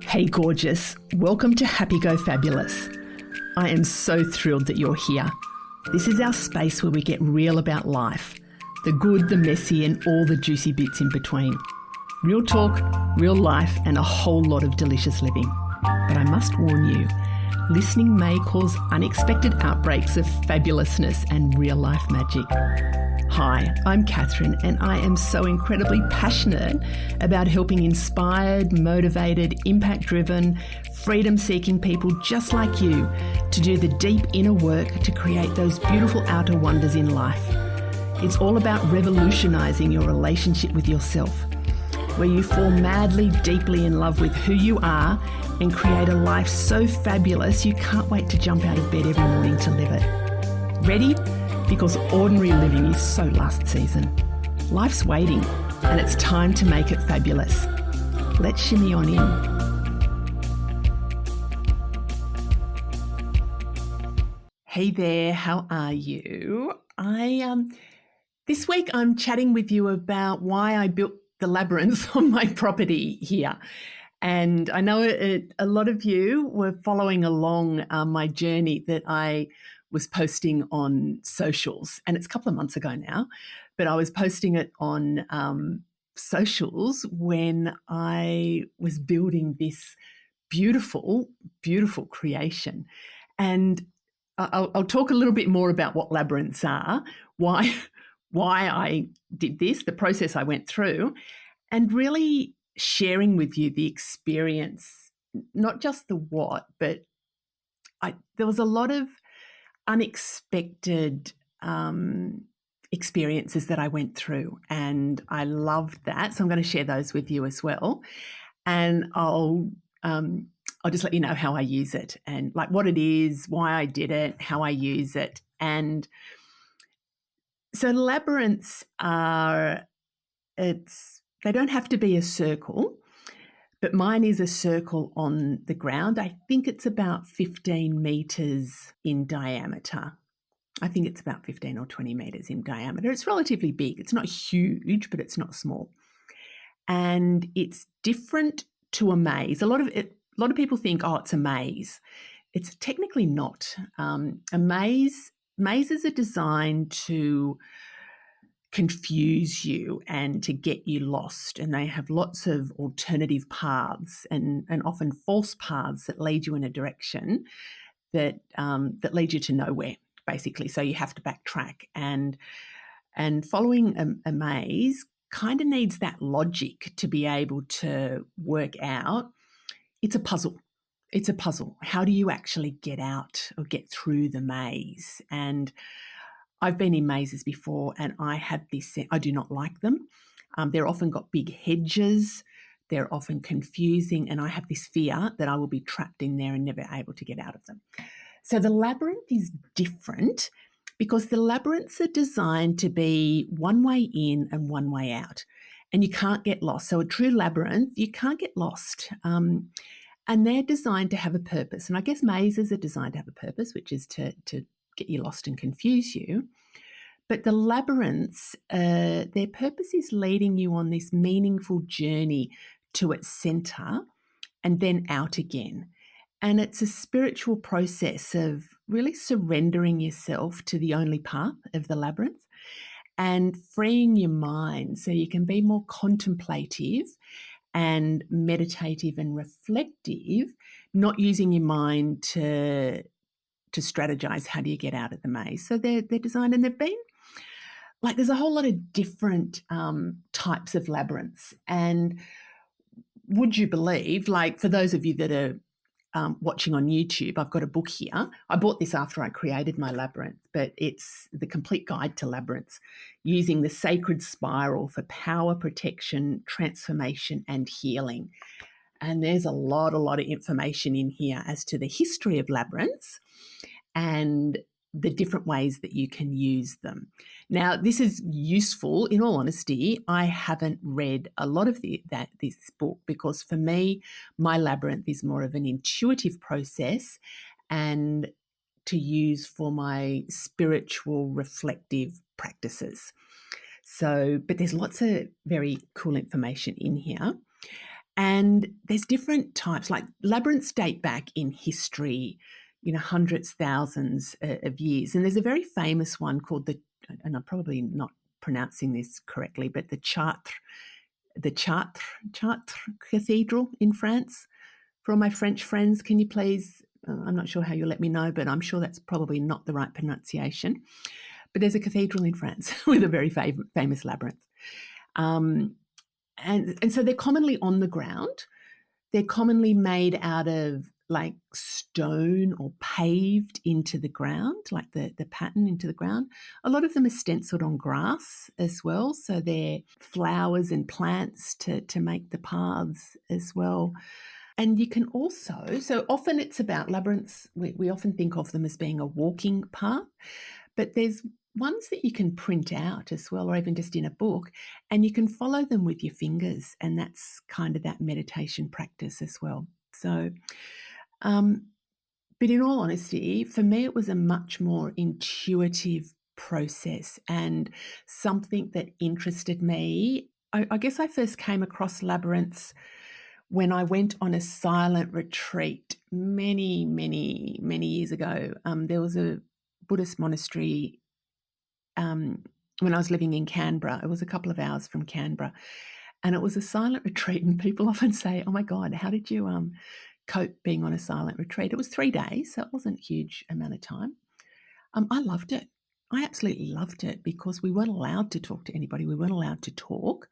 Hey gorgeous, welcome to Happy Go Fabulous. I am so thrilled that you're here. This is our space where we get real about life, the good, the messy and all the juicy bits in between. Real talk, real life and a whole lot of delicious living. But I must warn you, listening may cause unexpected outbreaks of fabulousness and real life magic. Hi, I'm Catherine and I am so incredibly passionate about helping inspired, motivated, impact-driven, freedom-seeking people just like you to do the deep inner work to create those beautiful outer wonders in life. It's all about revolutionising your relationship with yourself, where you fall madly, deeply in love with who you are and create a life so fabulous you can't wait to jump out of bed every morning to live it. Ready? Because ordinary living is so last season. Life's waiting and it's time to make it fabulous. Let's shimmy on in. Hey there, how are you? This week I'm chatting with you about why I built the Labyrinths on my property here. And I know a lot of you were following along my journey that I was posting on socials, and it's a couple of months ago now, but I was posting it on socials when I was building this beautiful, beautiful creation. And I'll talk a little bit more about what labyrinths are, why I did this, the process I went through, and really sharing with you the experience, not just the what, but there was a lot of unexpected experiences that I went through, and I loved that. So I'm going to share those with you as well, and I'll just let you know how I use it and like what it is, why I did it, how I use it. And so labyrinths they don't have to be a circle, but mine is a circle on the ground. I think it's about 15 metres in diameter. I think it's about 15 or 20 metres in diameter. It's relatively big. It's not huge, but it's not small. And it's different to a maze. A lot of people think, oh, it's a maze. It's technically not. Mazes are designed to confuse you and to get you lost, and they have lots of alternative paths and often false paths that lead you in a direction that lead you to nowhere, basically. So you have to backtrack, and following a maze kind of needs that logic to be able to work out. It's a puzzle. How do you actually get out or get through the maze? And I've been in mazes before and I have this, I do not like them. They're often got big hedges. They're often confusing. And I have this fear that I will be trapped in there and never able to get out of them. So the labyrinth is different because the labyrinths are designed to be one way in and one way out. And you can't get lost. So a true labyrinth, you can't get lost. And they're designed to have a purpose. And I guess mazes are designed to have a purpose, which is to get you lost and confuse you. But the labyrinths, their purpose is leading you on this meaningful journey to its center and then out again. And it's a spiritual process of really surrendering yourself to the only path of the labyrinth and freeing your mind so you can be more contemplative and meditative and reflective, not using your mind to strategize how do you get out of the maze. So they're designed, and they've been like, there's a whole lot of different types of labyrinths. And would you believe, like for those of you that are watching on YouTube, I've got a book here. I bought this after I created my labyrinth, but it's the complete guide to labyrinths, using the sacred spiral for power, protection, transformation and healing. And there's a lot of information in here as to the history of labyrinths and the different ways that you can use them. Now, this is useful. In all honesty, I haven't read a lot of this book because for me, my labyrinth is more of an intuitive process and to use for my spiritual reflective practices. So, but there's lots of very cool information in here. And there's different types, like labyrinths date back in history, hundreds, thousands of years. And there's a very famous one called and I'm probably not pronouncing this correctly, but the Chartres Cathedral in France. For all my French friends, can you please, I'm not sure how you'll let me know, but I'm sure that's probably not the right pronunciation. But there's a cathedral in France with a very famous labyrinth. And so they're commonly on the ground. They're commonly made out of like stone or paved into the ground, like the pattern into the ground. A lot of them are stenciled on grass as well. So they're flowers and plants to make the paths as well. And you can also, so often it's about labyrinths, we often think of them as being a walking path, but there's ones that you can print out as well, or even just in a book, and you can follow them with your fingers, and that's kind of that meditation practice as well. So, but in all honesty, for me, it was a much more intuitive process and something that interested me. I guess I first came across labyrinths when I went on a silent retreat many, many, many years ago. There was a Buddhist monastery when I was living in Canberra. It was a couple of hours from Canberra, and it was a silent retreat. And people often say, "Oh my God, how did you cope being on a silent retreat?" It was 3 days, so it wasn't a huge amount of time. I loved it. I absolutely loved it because we weren't allowed to talk to anybody. We weren't allowed to talk,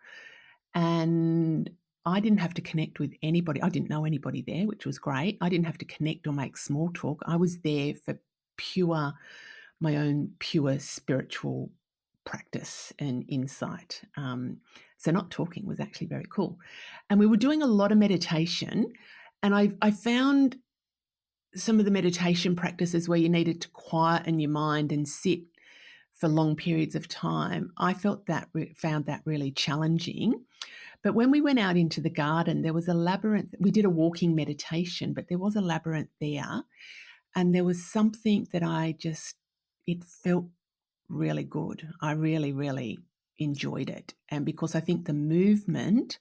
and I didn't have to connect with anybody. I didn't know anybody there, which was great. I didn't have to connect or make small talk. I was there for my own pure spiritual practice and insight. So not talking was actually very cool. And we were doing a lot of meditation, and I found some of the meditation practices where you needed to quieten your mind and sit for long periods of time. I found that really challenging. But when we went out into the garden, there was a labyrinth. We did a walking meditation, but there was a labyrinth there. And there was something that it felt really good. I really, really enjoyed it. And because I think the movement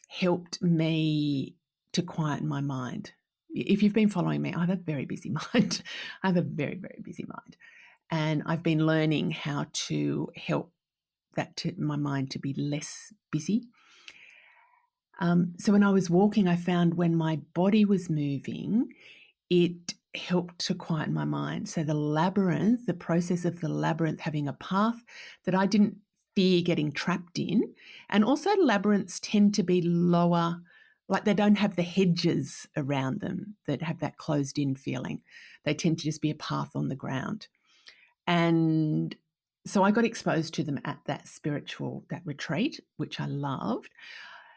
helped me to quieten my mind. If you've been following me, I have a very busy mind. I have a very, very busy mind. And I've been learning how to help my mind to be less busy. So when I was walking, I found when my body was moving, it helped to quieten my mind. So the process of the labyrinth having a path that I didn't fear getting trapped in. And also labyrinths tend to be lower, like they don't have the hedges around them that have that closed in feeling. They tend to just be a path on the ground. And so I got exposed to them at that retreat, which I loved.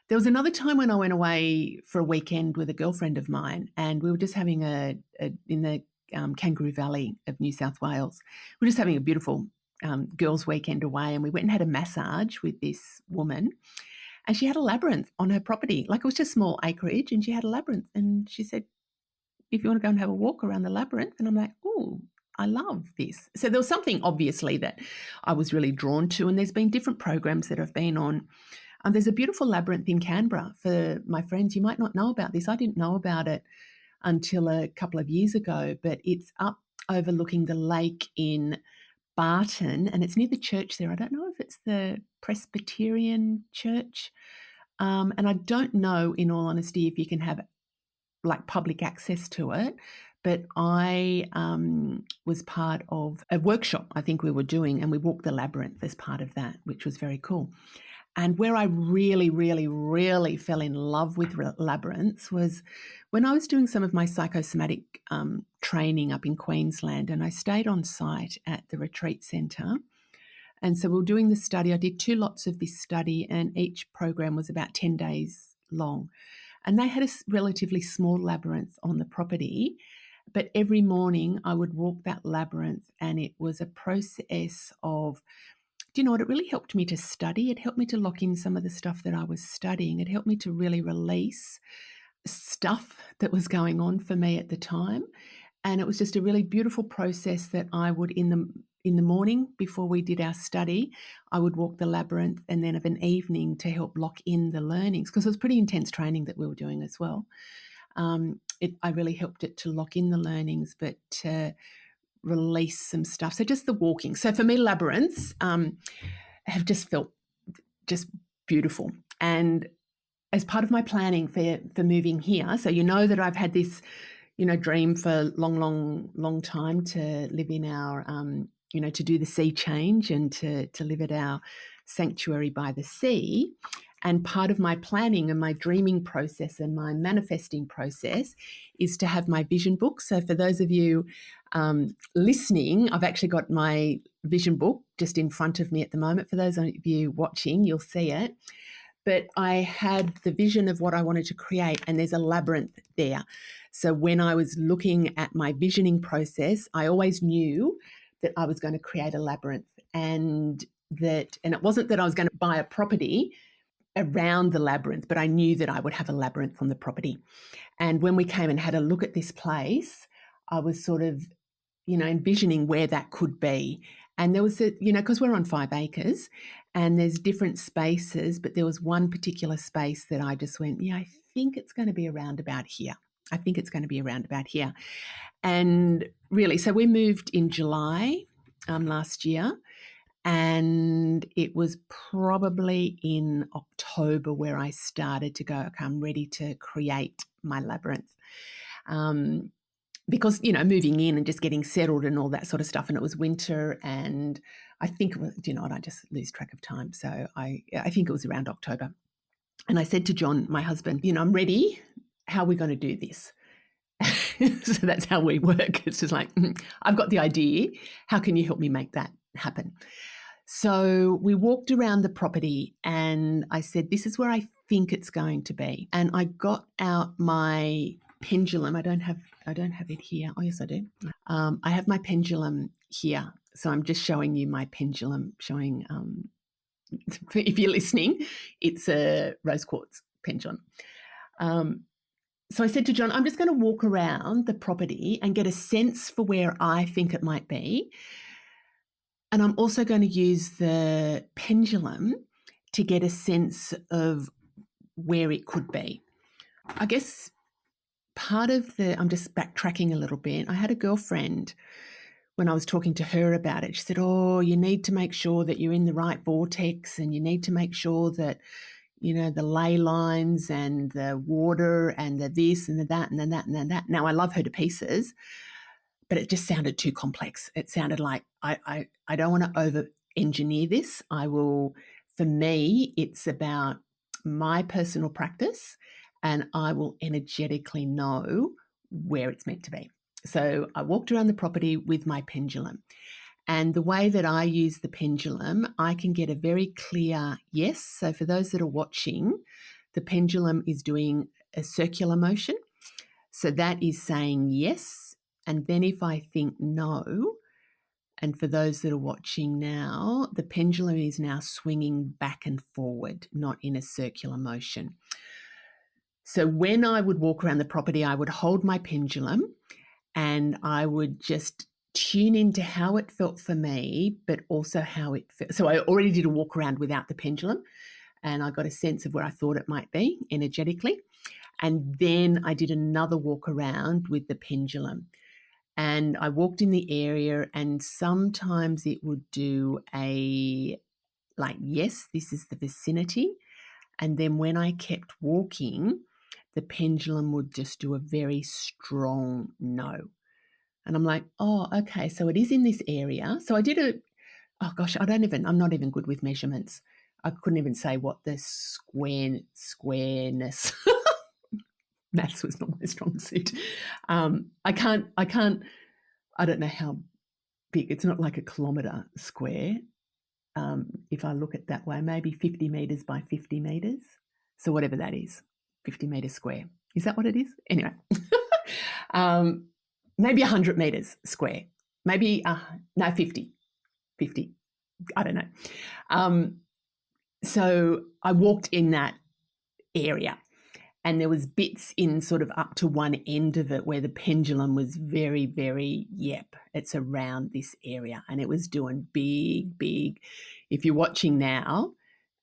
There was another time when I went away for a weekend with a girlfriend of mine, and we were just having in the Kangaroo Valley of New South Wales. We were just having a beautiful girls' weekend away, and we went and had a massage with this woman, and she had a labyrinth on her property. Like, it was just small acreage, and she had a labyrinth. And she said, "If you want to go and have a walk around the labyrinth," and I'm like, "Oh, I love this." So there was something obviously that I was really drawn to, and there's been different programs that I've been on. There's a beautiful labyrinth in Canberra. For my friends, you might not know about this. I didn't know about it until a couple of years ago, but it's up overlooking the lake in Barton, and it's near the church there. I don't know if it's the Presbyterian church, and I don't know, in all honesty, if you can have like public access to it. But I was part of a workshop I think we were doing, and we walked the labyrinth as part of that, which was very cool. And where I really, really, really fell in love with labyrinths was when I was doing some of my psychosomatic training up in Queensland, and I stayed on site at the retreat centre. And so we were doing the study. I did 2 lots of this study, and each program was about 10 days long. And they had a relatively small labyrinth on the property. But every morning I would walk that labyrinth, and it was a process of, do you know what? It really helped me to study. It helped me to lock in some of the stuff that I was studying. It helped me to really release stuff that was going on for me at the time. And it was just a really beautiful process that I would, in in the morning before we did our study, I would walk the labyrinth, and then of an evening to help lock in the learnings, because it was pretty intense training that we were doing as well. I really helped it to lock in the learnings, but to release some stuff. So just the walking. So for me, labyrinths have just felt just beautiful. And as part of my planning for moving here, so you know that I've had this, dream for long time to live in our, to do the sea change and to live at our sanctuary by the sea. And part of my planning and my dreaming process and my manifesting process is to have my vision book. So for those of you listening, I've actually got my vision book just in front of me at the moment. For those of you watching, you'll see it. But I had the vision of what I wanted to create, and there's a labyrinth there. So when I was looking at my visioning process, I always knew that I was going to create a labyrinth, and it wasn't that I was going to buy a property around the labyrinth, but I knew that I would have a labyrinth on the property. And when we came and had a look at this place, I was sort of, envisioning where that could be. And there was because we're on 5 acres and there's different spaces, but there was one particular space that I just went, I think it's going to be around about here. I think it's going to be around about here. And really, so we moved in July last year, and it was probably in October where I started to go, okay, I'm ready to create my labyrinth. Because, moving in and just getting settled and all that sort of stuff. And it was winter, and I think, I just lose track of time. So I think it was around October. And I said to John, my husband, I'm ready. How are we going to do this? So that's how we work. It's just like, I've got the idea. How can you help me make that happen? So we walked around the property and I said, this is where I think it's going to be. And I got out my pendulum. I don't have it here. Oh, yes, I do. I have my pendulum here. So I'm just showing you my pendulum, showing, if you're listening, it's a rose quartz pendulum. So I said to John, I'm just going to walk around the property and get a sense for where I think it might be. And I'm also going to use the pendulum to get a sense of where it could be. I guess I'm just backtracking a little bit. I had a girlfriend, when I was talking to her about it, she said, you need to make sure that you're in the right vortex, and you need to make sure that, the ley lines and the water and the this and the that and then that and then that. Now, I love her to pieces, but it just sounded too complex. It sounded like I don't want to over-engineer this. For me, it's about my personal practice, and I will energetically know where it's meant to be. So I walked around the property with my pendulum. And the way that I use the pendulum, I can get a very clear yes. So for those that are watching, the pendulum is doing a circular motion. So that is saying yes. And then if I think no, and for those that are watching now, the pendulum is now swinging back and forward, not in a circular motion. So when I would walk around the property, I would hold my pendulum and I would just tune into how it felt for me, but also how it felt. So I already did a walk around without the pendulum, and I got a sense of where I thought it might be energetically. And then I did another walk around with the pendulum. And I walked in the area, and sometimes it would do yes, this is the vicinity. And then when I kept walking, the pendulum would just do a very strong no. And I'm like, oh, okay, so it is in this area. So I did I'm not even good with measurements. I couldn't even say what the squareness. Maths was not my strong suit. I don't know how big. It's not like a kilometre square. If I look at that way, maybe 50 metres by 50 metres. So whatever that is, 50 metres square. Is that what it is? Anyway, maybe 100 metres square. Maybe, 50. 50. I don't know. So I walked in that area, and there was bits in sort of up to one end of it where the pendulum was very, very, yep, it's around this area, and it was doing big. If you're watching now,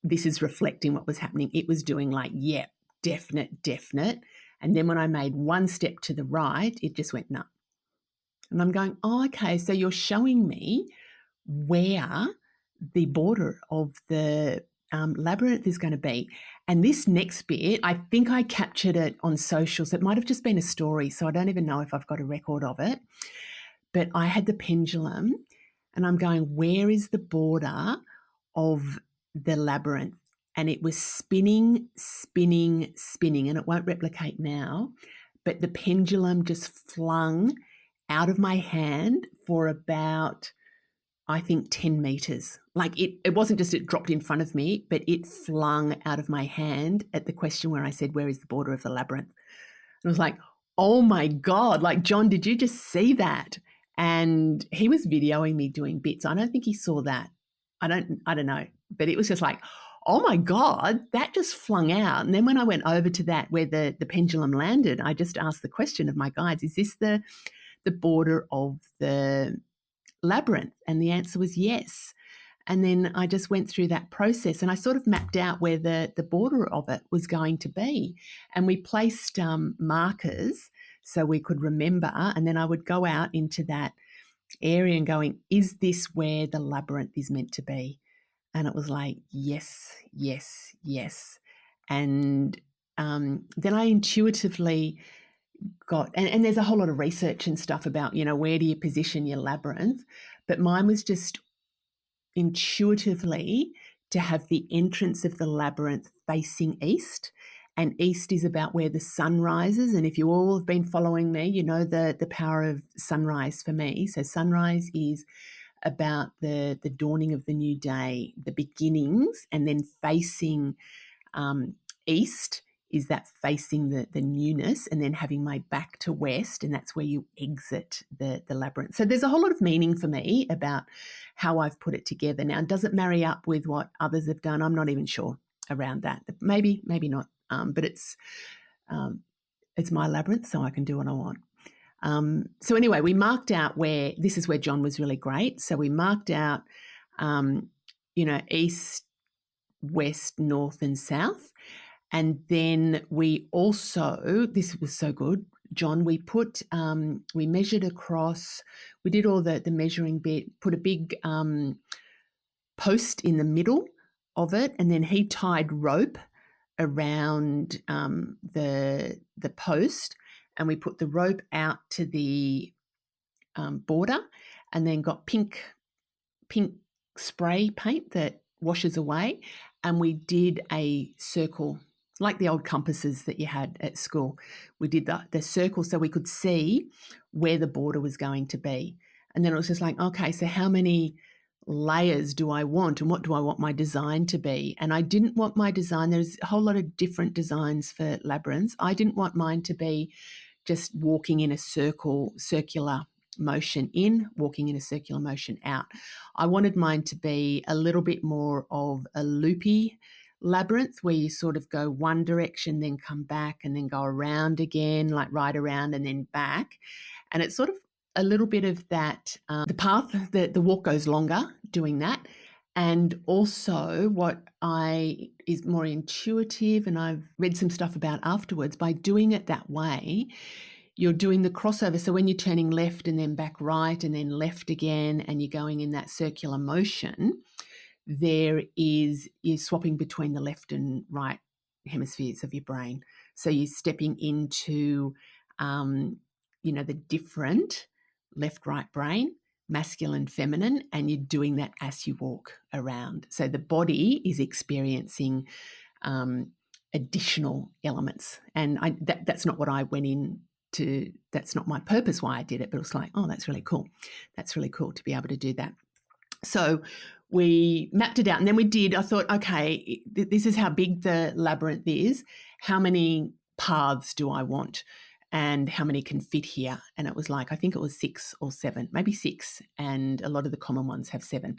this is reflecting what was happening. It was doing like, yep, definite. And then when I made one step to the right, it just went, no. And I'm going, oh, okay, so you're showing me where the border of the labyrinth is going to be. And this next bit, I think I captured it on socials. It might have just been a story, so I don't even know if I've got a record of it. But I had the pendulum, and I'm going, where is the border of the labyrinth? And it was spinning, and it won't replicate now. But the pendulum just flung out of my hand for about, I think, 10 meters. Like it wasn't just it dropped in front of me, but it flung out of my hand at the question where I said, where is the border of the labyrinth? And I was like, oh my God, like, John, did you just see that? And he was videoing me doing bits. I don't think he saw that. I don't know. But it was just like, oh my God, that just flung out. And then when I went over to that where the pendulum landed, I just asked the question of my guides, is this the border of the labyrinth? And the answer was yes. And then I just went through that process, and I sort of mapped out where the border of it was going to be. And we placed markers so we could remember. And then I would go out into that area and going, is this where the labyrinth is meant to be? And it was like, yes. And then I intuitively got, and there's a whole lot of research and stuff about, where do you position your labyrinth? But mine was just intuitively to have the entrance of the labyrinth facing east. And east is about where the sun rises. And if you all have been following me, you know the power of sunrise for me. So sunrise is about the dawning of the new day, the beginnings, and then facing east is that facing the newness, and then having my back to west, and that's where you exit the labyrinth. So there's a whole lot of meaning for me about how I've put it together. Now, does it marry up with what others have done? I'm not even sure around that. Maybe not. But it's my labyrinth, so I can do what I want. So anyway, we marked out where, this is where John was really great. So we marked out, east, west, north, and south. And then we also, this was so good, John, we put, we measured across, we did all the measuring bit, put a big post in the middle of it, and then he tied rope around the post, and we put the rope out to the border, and then got pink spray paint that washes away, and we did a circle, like the old compasses that you had at school. We did the circle so we could see where the border was going to be. And then it was just like, okay, so how many layers do I want, and what do I want my design to be? And I didn't want my design, there's a whole lot of different designs for labyrinths. I didn't want mine to be just walking in a circular motion in, walking in a circular motion out. I wanted mine to be a little bit more of a loopy labyrinth, where you sort of go one direction, then come back, and then go around again, like right around and then back. And it's sort of a little bit of that, the path, the walk goes longer doing that. And also what is more intuitive, and I've read some stuff about afterwards, by doing it that way, you're doing the crossover. So when you're turning left and then back right and then left again, and you're going in that circular motion, you're swapping between the left and right hemispheres of your brain. So you're stepping into, the different left, right brain, masculine, feminine, and you're doing that as you walk around. So the body is experiencing additional elements. And that's not what I went in to, that's not my purpose why I did it, but it was like, oh, that's really cool. That's really cool to be able to do that. So we mapped it out, and then I thought, okay, this is how big the labyrinth is. How many paths do I want? And how many can fit here? And it was like, I think it was 6 or 7, maybe 6. And a lot of the common ones have 7.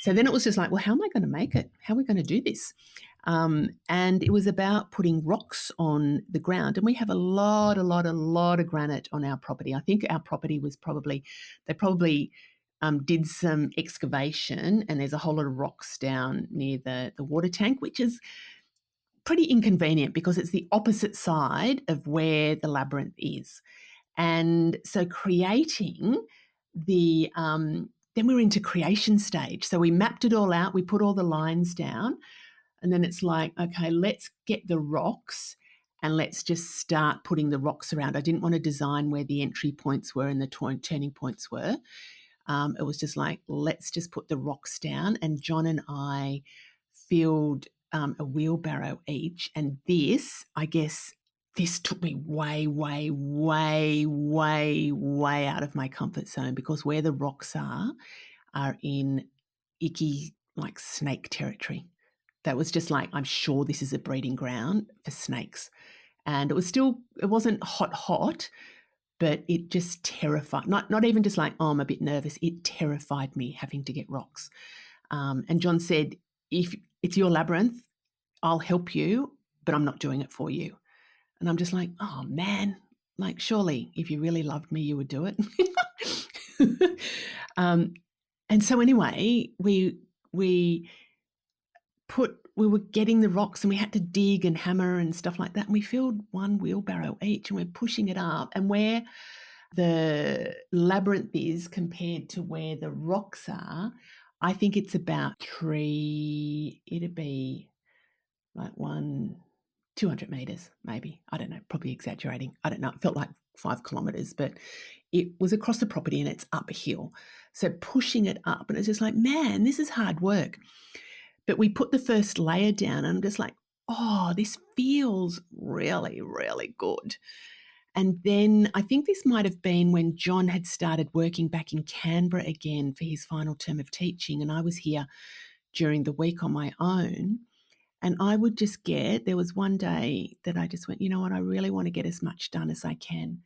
So then it was just like, well, how am I going to make it? How are we going to do this? And it was about putting rocks on the ground. And we have a lot of granite on our property. I think our property was they probably did some excavation, and there's a whole lot of rocks down near the water tank, which is pretty inconvenient because it's the opposite side of where the labyrinth is. And so creating then we were into creation stage. So we mapped it all out, we put all the lines down, and then it's like, okay, let's get the rocks and let's just start putting the rocks around. I didn't want to design where the entry points were and the turning points were. It was just like, let's just put the rocks down. And John and I filled a wheelbarrow each. And this, I guess, this took me way out of my comfort zone, because where the rocks are in icky, like snake territory. That was just like, I'm sure this is a breeding ground for snakes. And it wasn't hot, but it just terrified, not even just like, oh, I'm a bit nervous. It terrified me having to get rocks. And John said, if it's your labyrinth, I'll help you, but I'm not doing it for you. And I'm just like, oh man, like surely if you really loved me, you would do it. And so anyway, we were getting the rocks, and we had to dig and hammer and stuff like that. And we filled one wheelbarrow each, and we're pushing it up. And where the labyrinth is compared to where the rocks are, I think it's about it'd be like 200 meters, maybe. I don't know, probably exaggerating. I don't know. It felt like 5 kilometers, but it was across the property and it's up a hill. So pushing it up, and it's just like, man, this is hard work. But we put the first layer down, and I'm just like, oh, this feels really, really good. And then I think this might have been when John had started working back in Canberra again for his final term of teaching, and I was here during the week on my own. And I would just there was one day that I just went, you know what, I really want to get as much done as I can.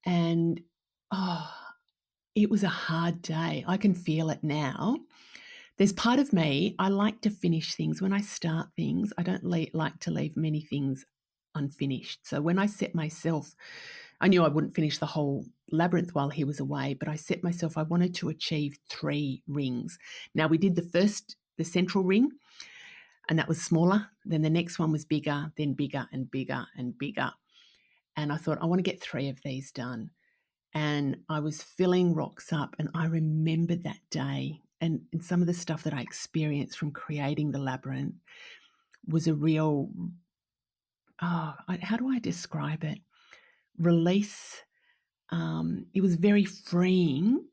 And, it was a hard day. I can feel it now. There's part of me, I like to finish things. When I start things, I don't like to leave many things unfinished. So when I set myself, I knew I wouldn't finish the whole labyrinth while he was away, but I set myself, I wanted to achieve 3 rings. Now we did the central ring, and that was smaller. Then the next one was bigger, then bigger and bigger and bigger. And I thought, I want to get 3 of these done. And I was filling rocks up, and I remember that day and some of the stuff that I experienced from creating the labyrinth was a real, how do I describe it? Release. It was very freeing,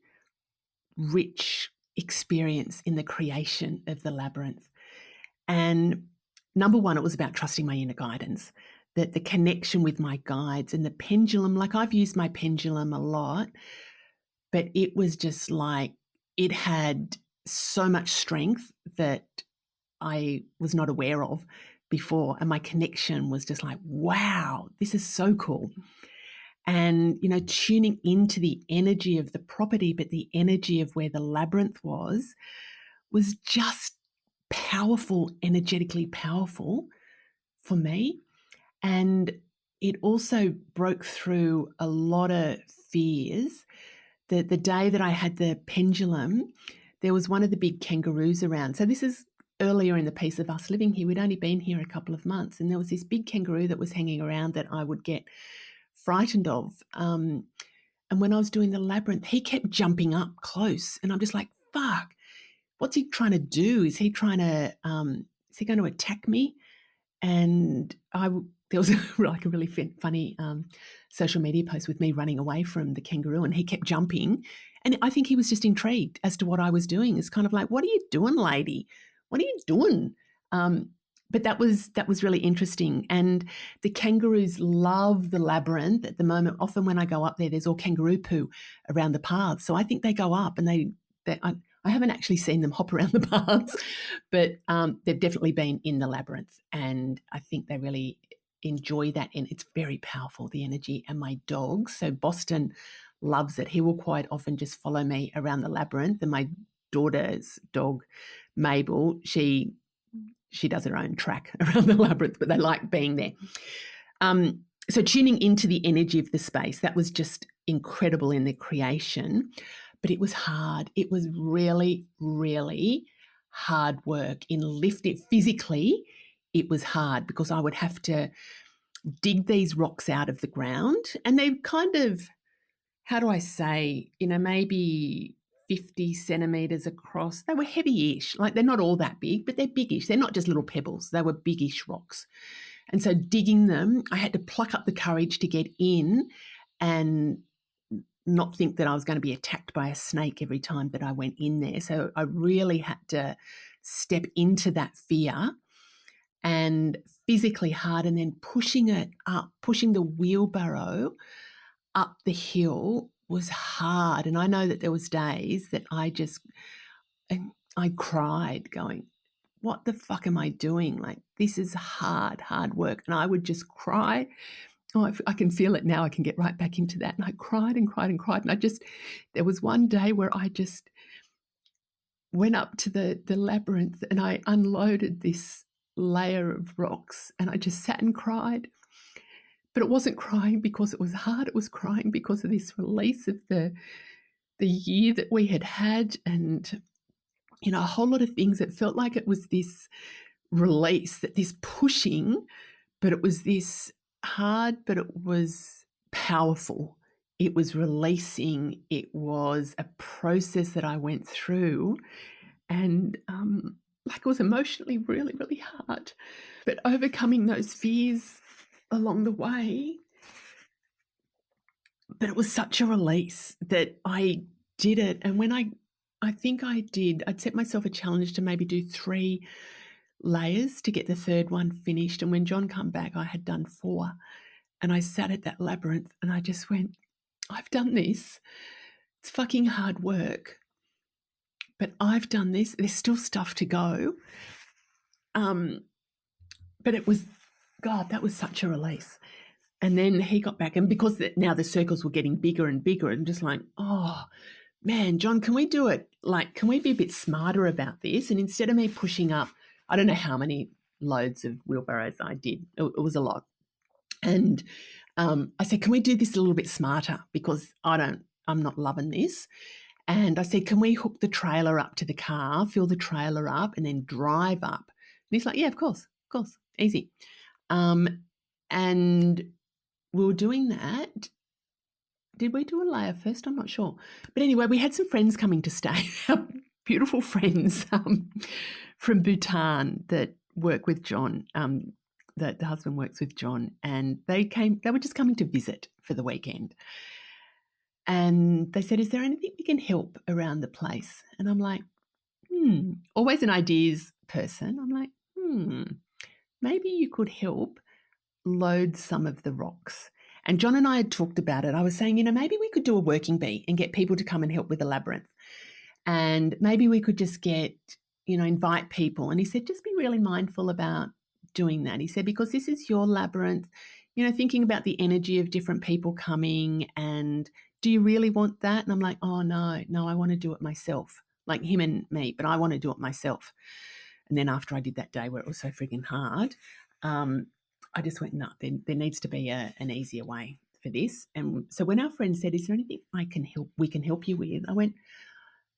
rich experience in the creation of the labyrinth. And number one, it was about trusting my inner guidance, that the connection with my guides and the pendulum. Like, I've used my pendulum a lot, but it was just like, it had so much strength that I was not aware of before. And my connection was just like, wow, this is so cool. And, tuning into the energy of the property, but the energy of where the labyrinth was just powerful, energetically powerful for me. And it also broke through a lot of fears. The day that I had the pendulum, there was one of the big kangaroos around. So this is earlier in the piece of us living here. We'd only been here a couple of months, and there was this big kangaroo that was hanging around that I would get frightened of. And when I was doing the labyrinth, he kept jumping up close, and I'm just like, fuck, what's he trying to do? Is he going to attack me? And there was like a really funny social media post with me running away from the kangaroo, and he kept jumping. And I think he was just intrigued as to what I was doing. It's kind of like, what are you doing, lady? What are you doing? But that was really interesting. And the kangaroos love the labyrinth at the moment. Often when I go up there, there's all kangaroo poo around the paths. So I think they go up, and I haven't actually seen them hop around the paths, but they've definitely been in the labyrinth, and I think they really enjoy that. And it's very powerful, the energy. And my dog, so Boston loves it. He will quite often just follow me around the labyrinth. And my daughter's dog, Mabel, she she does her own track around the labyrinth, but they like being there. So tuning into the energy of the space, that was just incredible in the creation, but it was hard. It was really, really hard work in lifting. Physically, it was hard because I would have to dig these rocks out of the ground, and they're kind of, how do I say, maybe 50 centimeters across. They were heavy-ish. Like, they're not all that big, but they're biggish. They're not just little pebbles. They were biggish rocks. And so digging them, I had to pluck up the courage to get in and not think that I was going to be attacked by a snake every time that I went in there. So I really had to step into that fear, and physically hard, and then pushing it up, pushing the wheelbarrow up the hill was hard. And I know that there was days that I cried going, what the fuck am I doing? Like, this is hard work. And I would just cry. Oh, I can feel it now. I can get right back into that. And I cried and cried and cried. And there was one day where I just went up to the labyrinth and I unloaded this layer of rocks and I just sat and cried. But it wasn't crying because it was hard. It was crying because of this release of the year that we had, and a whole lot of things. It felt like it was this release, that this pushing, but it was this hard, but it was powerful. It was releasing. It was a process that I went through, and it was emotionally really, really hard. But overcoming those fears along the way, but it was such a release that I did it. And when I think I'd set myself a challenge to maybe do 3 layers to get the 3rd one finished. And when John come back, I had done 4. And I sat at that labyrinth and I just went, I've done this. It's fucking hard work, but I've done this. There's still stuff to go. But it was, God, that was such a release. And then he got back, and because now the circles were getting bigger and bigger, and just like, oh man, John, can we do it? Like, can we be a bit smarter about this? And instead of me pushing up, I don't know how many loads of wheelbarrows I did. It was a lot. And I said, can we do this a little bit smarter? Because I'm not loving this. And I said, can we hook the trailer up to the car, fill the trailer up, and then drive up? And he's like, yeah, of course, easy. And we were doing that. Did we do a layer first? I'm not sure. But anyway, we had some friends coming to stay, beautiful friends from Bhutan that work with John, that the husband works with John, and they were just coming to visit for the weekend. And they said, is there anything we can help around the place? And I'm like, always an ideas person. I'm like, maybe you could help load some of the rocks. And John and I had talked about it. I was saying, maybe we could do a working bee and get people to come and help with the labyrinth. And maybe we could just get, invite people. And he said, just be really mindful about doing that. He said, because this is your labyrinth, thinking about the energy of different people coming, and do you really want that? And I'm like, oh, no, I want to do it myself, like him and me, but I want to do it myself. And then after I did that day where it was so freaking hard, I just went, no, there needs to be an easier way for this. And so when our friend said, is there anything we can help you with? I went,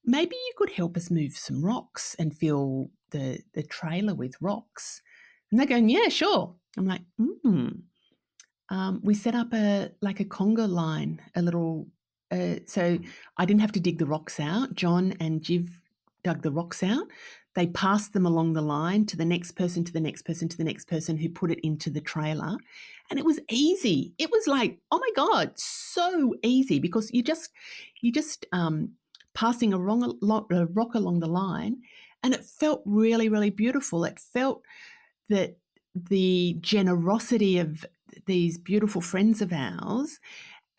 maybe you could help us move some rocks and fill the trailer with rocks. And they're going, yeah, sure. I'm like, we set up a conga line, a little, so I didn't have to dig the rocks out. John and Jiv dug the rocks out. They passed them along the line to the next person, to the next person, to the next person, who put it into the trailer. And it was easy. It was like, oh my God, so easy, because you just passing a rock along the line, and it felt really, really beautiful. It felt that the generosity of these beautiful friends of ours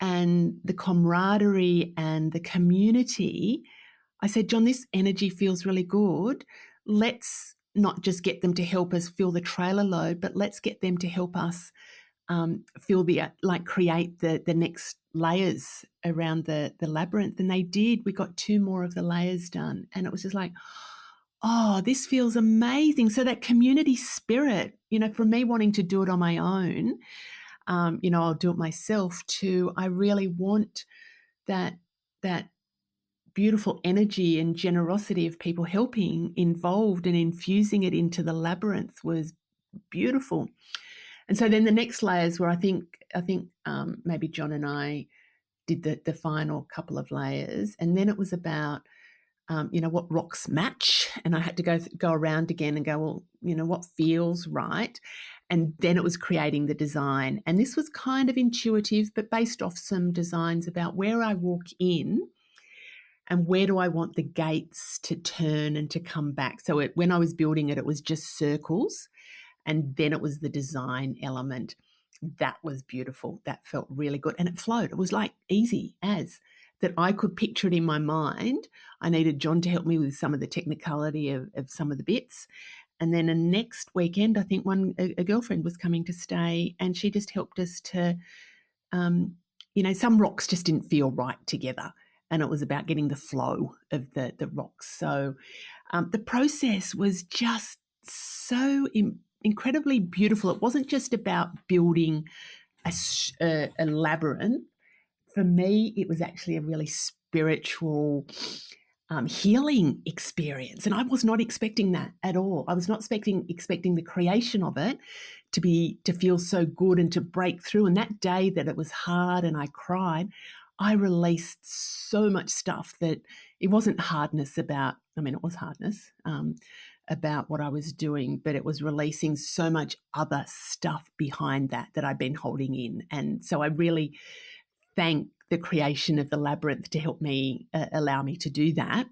and the camaraderie and the community. I said, John, this energy feels really good. Let's not just get them to help us fill the trailer load, but let's get them to help us create the next layers around the labyrinth. And they did. We got 2 more of the layers done. And it was just like, oh, this feels amazing. So that community spirit, from me wanting to do it on my own, I'll do it myself too. I really want that beautiful energy and generosity of people helping involved, and infusing it into the labyrinth was beautiful. And so then the next layers where I think maybe John and I did the final couple of layers, and then it was about what rocks match, and I had to go around again and go, well, what feels right. And then it was creating the design, and this was kind of intuitive, but based off some designs about where I walk in and where do I want the gates to turn and to come back. So when I was building it, it was just circles, and then it was the design element. That was beautiful. That felt really good, and it flowed. It was like easy as that. I could picture it in my mind. I needed John to help me with some of the technicality of some of the bits. And then the next weekend, I think a girlfriend was coming to stay, and she just helped us to, some rocks just didn't feel right together, and it was about getting the flow of the rocks. So the process was just so incredibly beautiful. It wasn't just about building a labyrinth. For me, it was actually a really spiritual healing experience, and I was not expecting that at all. I was not expecting the creation of it to feel so good and to break through. And that day that it was hard and I cried, I released so much stuff that it wasn't hardness about. I mean, it was hardness about what I was doing, but it was releasing so much other stuff behind that I'd been holding in. And so I really thank the creation of the labyrinth to help me allow me to do that.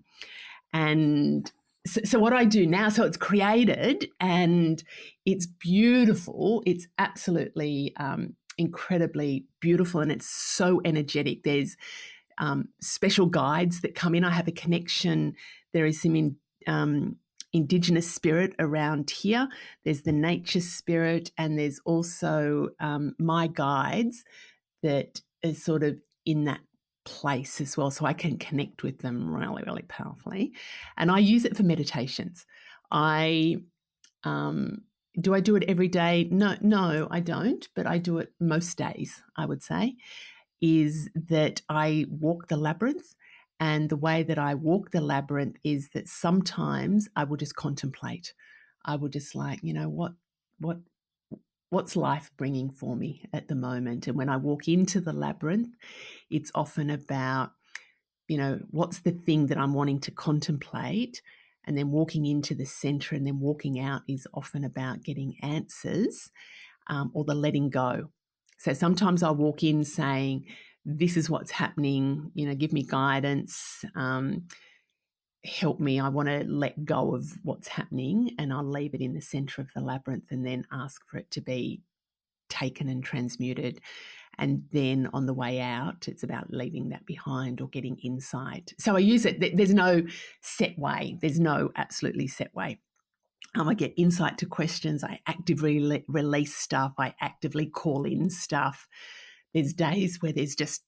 And so what I do now, so it's created and it's beautiful. It's absolutely incredibly beautiful, and it's so energetic. There's special guides that come in. I have a connection. There is some Indigenous spirit around here. There's the nature spirit, and there's also my guides that is sort of in that place as well, so I can connect with them really, really powerfully. And I use it for meditations. Do I do it every day? No, I don't, but I do it most days, I would say, is that I walk the labyrinth. And the way that I walk the labyrinth is that sometimes I will just contemplate. I will just like, what's life bringing for me at the moment? And when I walk into the labyrinth, it's often about, what's the thing that I'm wanting to contemplate? And then walking into the center and then walking out is often about getting answers or the letting go. So sometimes I'll walk in saying, this is what's happening, give me guidance, help me. I want to let go of what's happening, and I'll leave it in the center of the labyrinth and then ask for it to be taken and transmuted. And then on the way out, it's about leaving that behind or getting insight. So I use it. There's no set way. There's no absolutely set way. I get insight to questions. I actively release stuff. I actively call in stuff. There's days where there's just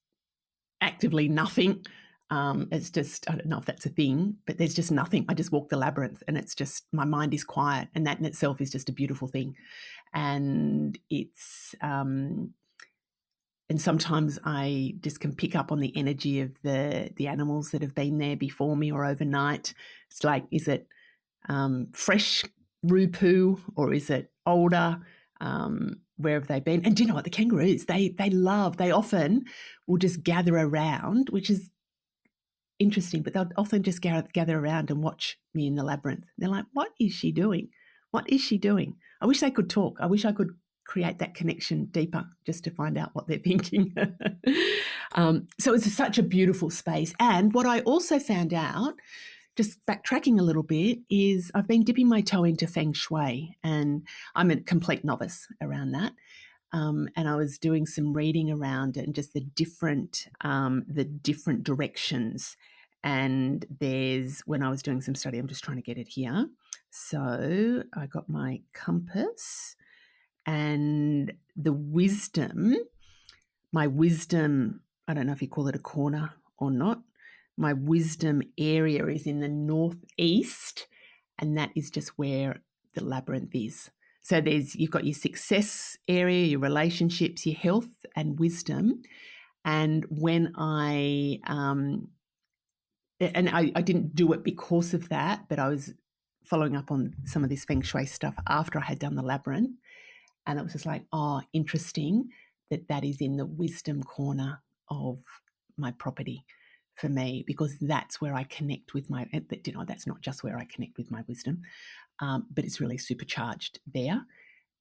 actively nothing. It's just, I don't know if that's a thing, but there's just nothing. I just walk the labyrinth and it's just, my mind is quiet, and that in itself is just a beautiful thing. And it's, and sometimes I just can pick up on the energy of the animals that have been there before me or overnight. It's like, is it fresh rupoo or is it older? Where have they been? And do you know what? The kangaroos, they often will just gather around, which is interesting, but they'll often just gather around and watch me in the labyrinth. They're like, what is she doing? What is she doing? I wish they could talk. I wish I could create that connection deeper just to find out what they're thinking. So it's such a beautiful space. And what I also found out, just backtracking a little bit, is I've been dipping my toe into feng shui, and I'm a complete novice around that. And I was doing some reading around it and just the different directions. And when I was doing some study, I'm just trying to get it here. So I got my compass and my wisdom, I don't know if you call it a corner or not. My wisdom area is in the northeast, And that is just where the labyrinth is. So you've got your success area, your relationships, your health and wisdom. And when I didn't do it because of that, but I was following up on some of this feng shui stuff after I had done the labyrinth. And it was just like, oh, interesting that is in the wisdom corner of my property for me, because that's where I connect with my, that's not just where I connect with my wisdom, but it's really supercharged there.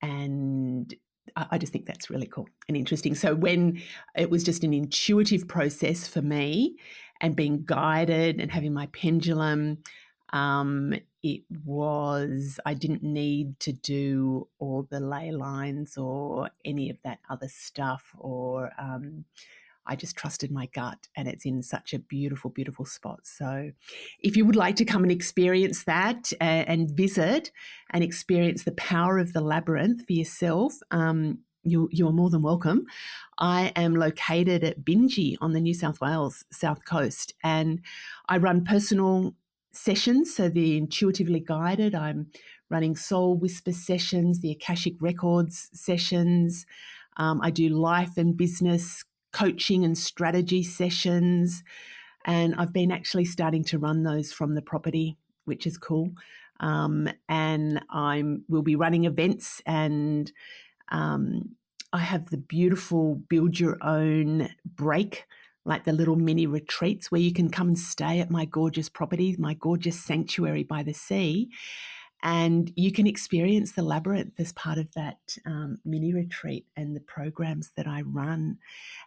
And I just think that's really cool and interesting. So when it was just an intuitive process for me and being guided and having my pendulum, I didn't need to do all the ley lines or any of that other stuff, or I just trusted my gut, and it's in such a beautiful, beautiful spot. So if you would like to come and experience that and visit and experience the power of the labyrinth for yourself, you are more than welcome. I am located at Binjie on the New South Wales South Coast, and I run personal sessions, so the intuitively guided. I'm running soul whisper sessions, the Akashic Records sessions. I do life and business coaching and strategy sessions, and I've been actually starting to run those from the property, which is cool. And we'll be running events, and I have the beautiful build your own break, like the little mini retreats where you can come and stay at my gorgeous property, my gorgeous sanctuary by the sea, and you can experience the labyrinth as part of that mini retreat and the programs that I run.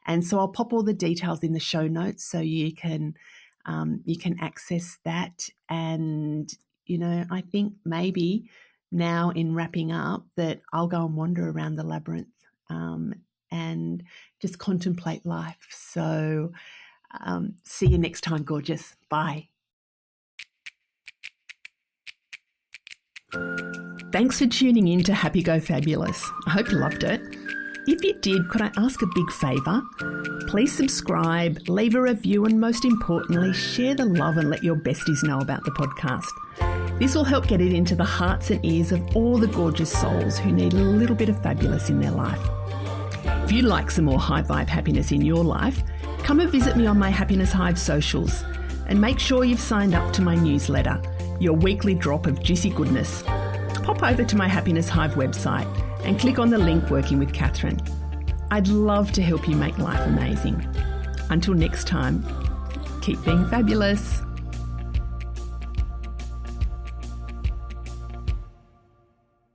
And so I'll pop all the details in the show notes so you can access that. And, I think maybe now in wrapping up that I'll go and wander around the labyrinth and just contemplate life. So see you next time, gorgeous. Bye. Thanks for tuning in to Happy Go Fabulous. I hope you loved it. If you did, could I ask a big favour? Please subscribe, leave a review, and most importantly, share the love and let your besties know about the podcast. This will help get it into the hearts and ears of all the gorgeous souls who need a little bit of fabulous in their life. If you'd like some more high vibe happiness in your life, come and visit me on my Happiness Hive socials, and make sure you've signed up to my newsletter, your weekly drop of juicy goodness. Pop over to my Happiness Hive website and click on the link Working with Catherine. I'd love to help you make life amazing. Until next time, keep being fabulous.